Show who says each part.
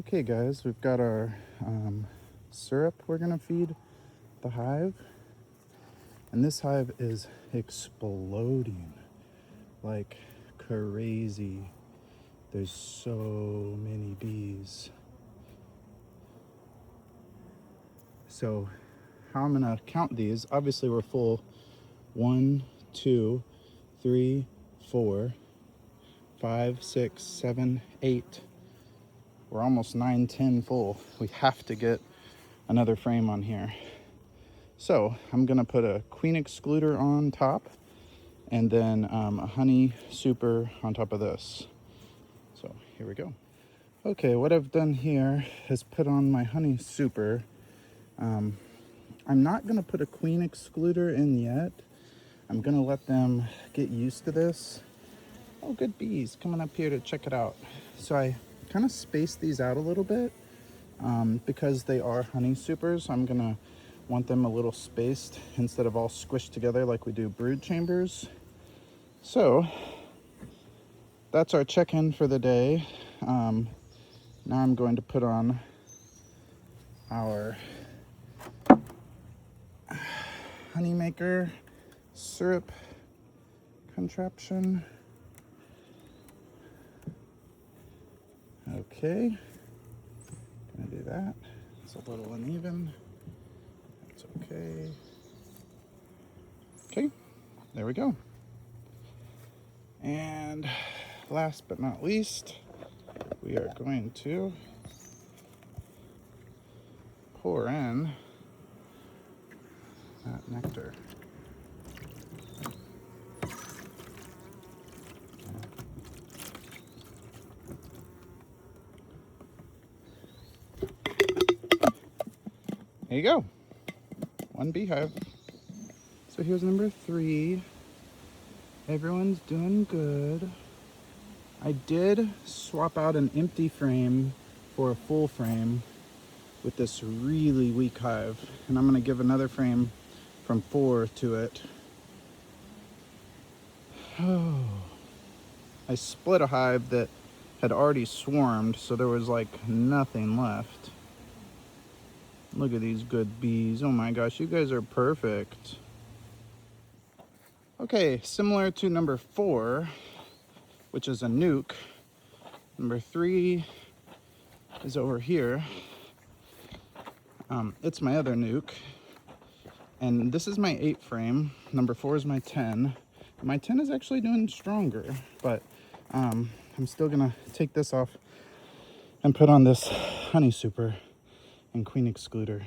Speaker 1: Okay guys, we've got our syrup we're gonna feed the hive, and this hive is exploding like crazy. There's so many bees. So how I'm gonna count these, obviously we're full. 1, 2, 3, 4, 5, 6, 7, 8. We're almost 9, 10 full. We have to get another frame on here. So I'm gonna put a queen excluder on top, and then a honey super on top of this. So here we go. Okay, what I've done here is put on my honey super. I'm not gonna put a queen excluder in yet. I'm gonna let them get used to this. Oh, good bees coming up here to check it out. So I kind of spaced these out a little bit because they are honey supers. I'm gonna want them a little spaced instead of all squished together like we do brood chambers. So that's our check-in for the day. Now I'm going to put on our honey maker syrup contraption. Okay, gonna do that. It's a little uneven. That's okay. Okay, there we go. And last but not least, we are going to pour in that nectar. There you go. One beehive. So here's number 3. Everyone's doing good. I did swap out an empty frame for a full frame with this really weak hive, and I'm gonna give another frame from 4 to it. Oh, I split a hive that had already swarmed, so there was like nothing left. Look at these good bees. Oh my gosh, you guys are perfect. Okay, similar to number 4, which is a nuke, number 3 is over here. It's my other nuke, and this is my 8 frame. Number 4 is my 10. My 10 is actually doing stronger, but I'm still gonna take this off and put on this honey super and queen excluder.